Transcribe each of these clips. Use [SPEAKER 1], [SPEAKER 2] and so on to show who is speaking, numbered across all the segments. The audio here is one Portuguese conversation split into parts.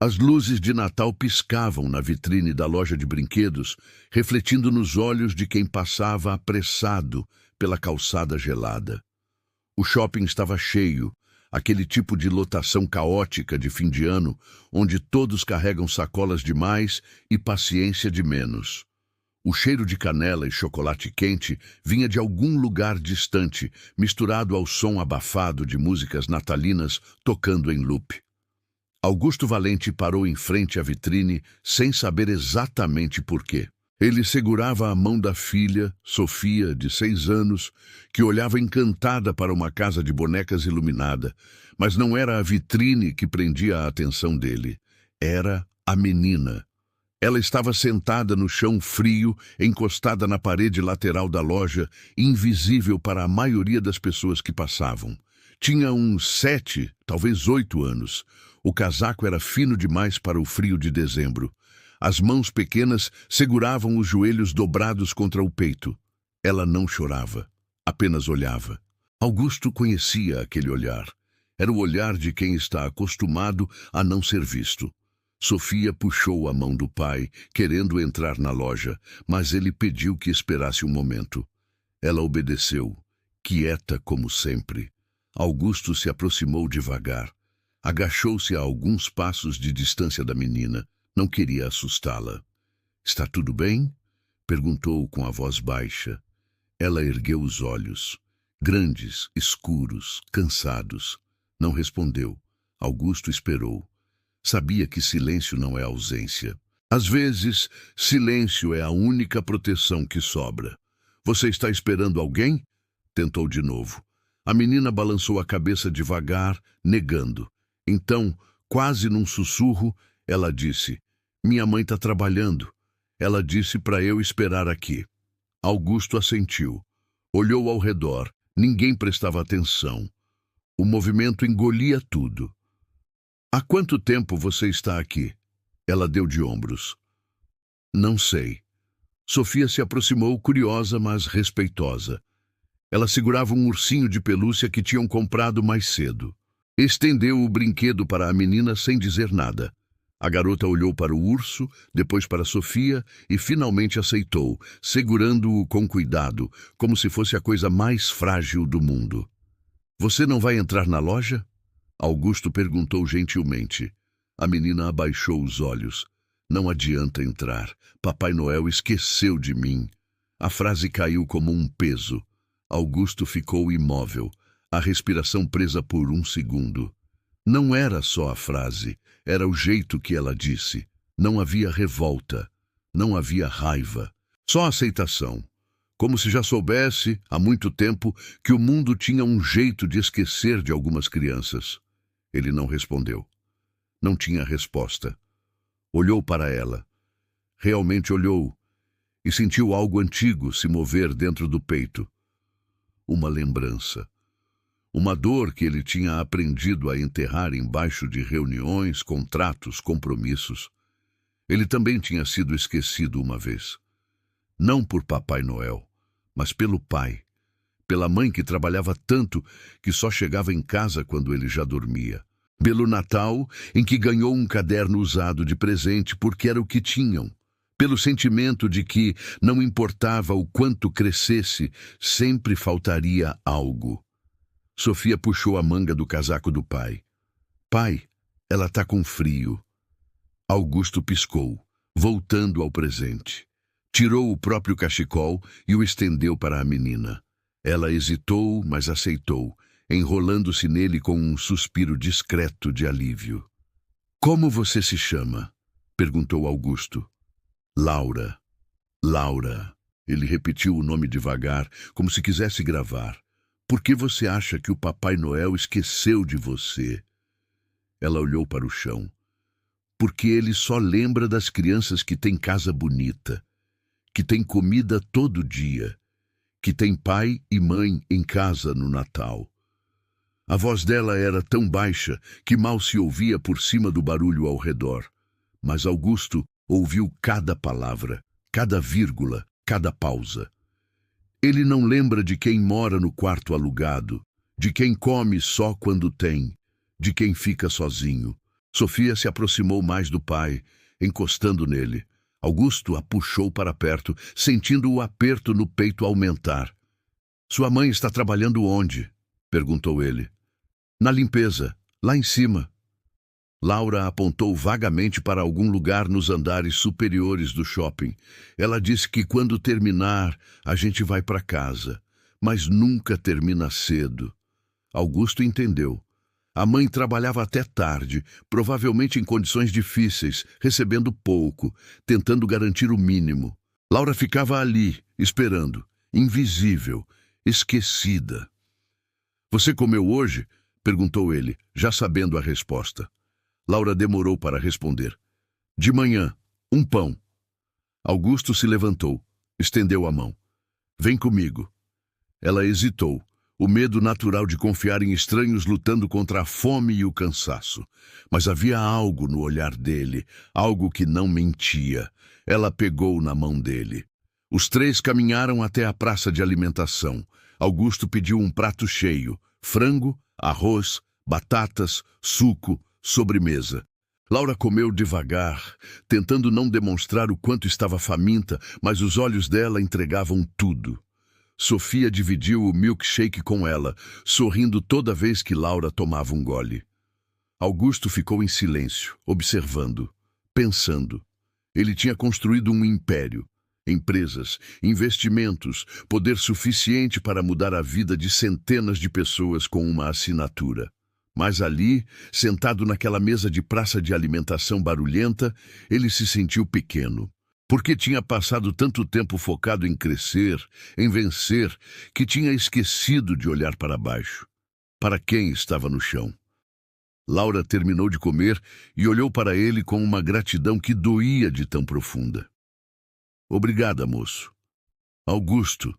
[SPEAKER 1] As luzes de Natal piscavam na vitrine da loja de brinquedos, refletindo nos olhos de quem passava apressado pela calçada gelada. O shopping estava cheio, aquele tipo de lotação caótica de fim de ano, onde todos carregam sacolas demais e paciência de menos. O cheiro de canela e chocolate quente vinha de algum lugar distante, misturado ao som abafado de músicas natalinas tocando em loop. Augusto Valente parou em frente à vitrine sem saber exatamente por quê. Ele segurava a mão da filha, Sofia, de 6 anos, que olhava encantada para uma casa de bonecas iluminada, mas não era a vitrine que prendia a atenção dele. Era a menina. Ela estava sentada no chão frio, encostada na parede lateral da loja, invisível para a maioria das pessoas que passavam. Tinha uns 7, talvez 8 anos. O casaco era fino demais para o frio de dezembro. As mãos pequenas seguravam os joelhos dobrados contra o peito. Ela não chorava, apenas olhava. Augusto conhecia aquele olhar. Era o olhar de quem está acostumado a não ser visto. Sofia puxou a mão do pai, querendo entrar na loja, mas ele pediu que esperasse um momento. Ela obedeceu, quieta como sempre. Augusto se aproximou devagar. Agachou-se a alguns passos de distância da menina. Não queria assustá-la. "Está tudo bem?" perguntou com a voz baixa. Ela ergueu os olhos, grandes, escuros, cansados. Não respondeu. Augusto esperou. Sabia que silêncio não é ausência. Às vezes, silêncio é a única proteção que sobra. "Você está esperando alguém?" Tentou de novo. A menina balançou a cabeça devagar, negando. Então, quase num sussurro, ela disse: "Minha mãe está trabalhando. Ela disse para eu esperar aqui." Augusto assentiu. Olhou ao redor. Ninguém prestava atenção. O movimento engolia tudo. "Há quanto tempo você está aqui?" Ela deu de ombros. "Não sei." Sofia se aproximou, curiosa, mas respeitosa. Ela segurava um ursinho de pelúcia que tinham comprado mais cedo. Estendeu o brinquedo para a menina sem dizer nada. A garota olhou para o urso, depois para Sofia e finalmente aceitou, segurando-o com cuidado, como se fosse a coisa mais frágil do mundo. "Você não vai entrar na loja?" Augusto perguntou gentilmente. A menina abaixou os olhos. "Não adianta entrar. Papai Noel esqueceu de mim." A frase caiu como um peso. Augusto ficou imóvel, a respiração presa por um segundo. Não era só a frase, era o jeito que ela disse. Não havia revolta, não havia raiva, só aceitação. Como se já soubesse, há muito tempo, que o mundo tinha um jeito de esquecer de algumas crianças. Ele não respondeu. Não tinha resposta. Olhou para ela. Realmente olhou e sentiu algo antigo se mover dentro do peito. Uma lembrança. Uma dor que ele tinha aprendido a enterrar embaixo de reuniões, contratos, compromissos. Ele também tinha sido esquecido uma vez. Não por Papai Noel, mas pelo pai. Pela mãe que trabalhava tanto que só chegava em casa quando ele já dormia. Pelo Natal, em que ganhou um caderno usado de presente porque era o que tinham. Pelo sentimento de que, não importava o quanto crescesse, sempre faltaria algo. Sofia puxou a manga do casaco do pai. "Pai, ela está com frio." Augusto piscou, voltando ao presente. Tirou o próprio cachecol e o estendeu para a menina. Ela hesitou, mas aceitou, enrolando-se nele com um suspiro discreto de alívio. "Como você se chama?" perguntou Augusto. "Laura. Laura." Ele repetiu o nome devagar, como se quisesse gravar. "Por que você acha que o Papai Noel esqueceu de você?" Ela olhou para o chão. "Porque ele só lembra das crianças que têm casa bonita, que têm comida todo dia, que têm pai e mãe em casa no Natal." A voz dela era tão baixa que mal se ouvia por cima do barulho ao redor. Mas Augusto ouviu cada palavra, cada vírgula, cada pausa. Ele não lembra de quem mora no quarto alugado, de quem come só quando tem, de quem fica sozinho. Sofia se aproximou mais do pai, encostando nele. Augusto a puxou para perto, sentindo o aperto no peito aumentar. "Sua mãe está trabalhando onde?" perguntou ele. "Na limpeza, lá em cima." Laura apontou vagamente para algum lugar nos andares superiores do shopping. Ela disse que quando terminar, a gente vai para casa, mas nunca termina cedo. Augusto entendeu. A mãe trabalhava até tarde, provavelmente em condições difíceis, recebendo pouco, tentando garantir o mínimo. Laura ficava ali, esperando, invisível, esquecida. "Você comeu hoje?" perguntou ele, já sabendo a resposta. Laura demorou para responder. "De manhã, um pão." Augusto se levantou, estendeu a mão. "Vem comigo." Ela hesitou, o medo natural de confiar em estranhos lutando contra a fome e o cansaço. Mas havia algo no olhar dele, algo que não mentia. Ela pegou na mão dele. Os três caminharam até a praça de alimentação. Augusto pediu um prato cheio, frango, arroz, batatas, suco, sobremesa. Laura comeu devagar, tentando não demonstrar o quanto estava faminta, mas os olhos dela entregavam tudo. Sofia dividiu o milkshake com ela, sorrindo toda vez que Laura tomava um gole. Augusto ficou em silêncio, observando, pensando. Ele tinha construído um império. Empresas, investimentos, poder suficiente para mudar a vida de centenas de pessoas com uma assinatura. Mas ali, sentado naquela mesa de praça de alimentação barulhenta, ele se sentiu pequeno. Porque tinha passado tanto tempo focado em crescer, em vencer, que tinha esquecido de olhar para baixo. Para quem estava no chão. Laura terminou de comer e olhou para ele com uma gratidão que doía de tão profunda. "Obrigada, moço." "Augusto."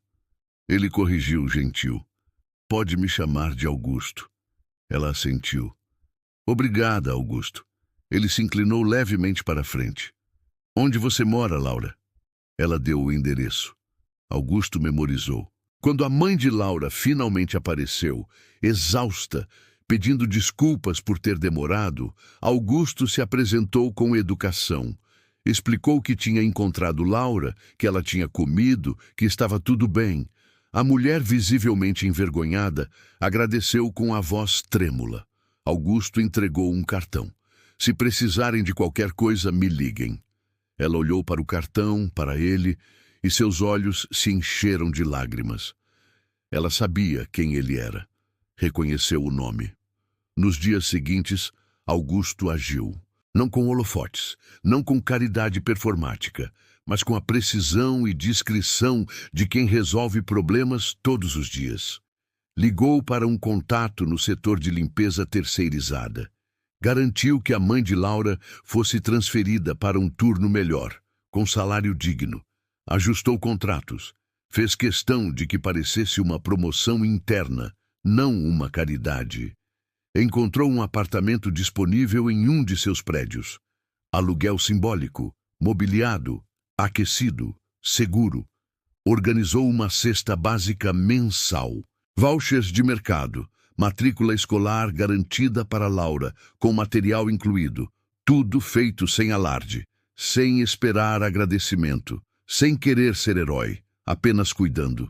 [SPEAKER 1] Ele corrigiu, gentil. "Pode me chamar de Augusto." Ela assentiu. "Obrigada, Augusto." Ele se inclinou levemente para a frente. "Onde você mora, Laura?" Ela deu o endereço. Augusto memorizou. Quando a mãe de Laura finalmente apareceu, exausta, pedindo desculpas por ter demorado, Augusto se apresentou com educação. Explicou que tinha encontrado Laura, que ela tinha comido, que estava tudo bem. A mulher, visivelmente envergonhada, agradeceu com a voz trêmula. Augusto entregou um cartão. "Se precisarem de qualquer coisa, me liguem." Ela olhou para o cartão, para ele, e seus olhos se encheram de lágrimas. Ela sabia quem ele era. Reconheceu o nome. Nos dias seguintes, Augusto agiu. Não com holofotes, não com caridade performática, mas com a precisão e discrição de quem resolve problemas todos os dias. Ligou para um contato no setor de limpeza terceirizada. Garantiu que a mãe de Laura fosse transferida para um turno melhor, com salário digno. Ajustou contratos. Fez questão de que parecesse uma promoção interna, não uma caridade. Encontrou um apartamento disponível em um de seus prédios. Aluguel simbólico, mobiliado, aquecido, seguro. Organizou uma cesta básica mensal. Vouchers de mercado, matrícula escolar garantida para Laura, com material incluído. Tudo feito sem alarde, sem esperar agradecimento, sem querer ser herói, apenas cuidando.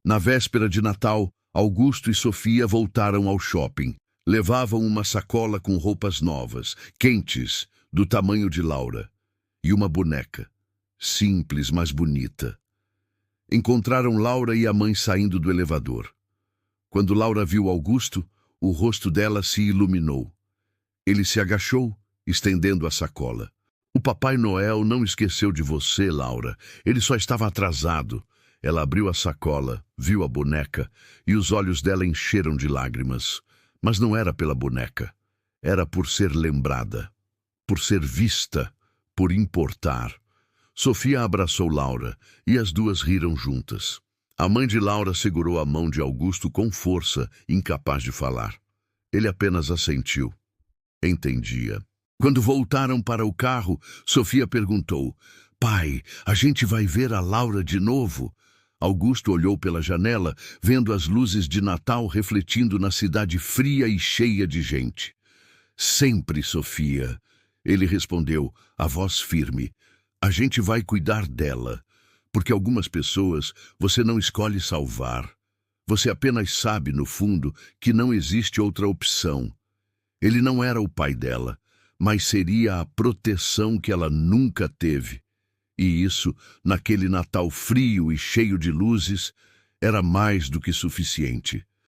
[SPEAKER 1] Na véspera de Natal, Augusto e Sofia voltaram ao shopping. Levavam uma sacola com roupas novas, quentes, do tamanho de Laura. E uma boneca, simples, mas bonita. Encontraram Laura e a mãe saindo do elevador. Quando Laura viu Augusto, o rosto dela se iluminou. Ele se agachou, estendendo a sacola. "O Papai Noel não esqueceu de você, Laura. Ele só estava atrasado." Ela abriu a sacola, viu a boneca, e os olhos dela encheram de lágrimas. Mas não era pela boneca. Era por ser lembrada, por ser vista, por importar. Sofia abraçou Laura, e as duas riram juntas. A mãe de Laura segurou a mão de Augusto com força, incapaz de falar. Ele apenas assentiu. Entendia. Quando voltaram para o carro, Sofia perguntou: "Pai, a gente vai ver a Laura de novo?" Augusto olhou pela janela, vendo as luzes de Natal refletindo na cidade fria e cheia de gente. Sempre, Sofia. Ele respondeu, a voz firme. A gente vai cuidar dela, porque algumas pessoas você não escolhe salvar. Você apenas sabe, no fundo, que não existe outra opção. Ele não era o pai dela, mas seria a proteção que ela nunca teve. E isso, naquele Natal frio e cheio de luzes, era mais do que suficiente.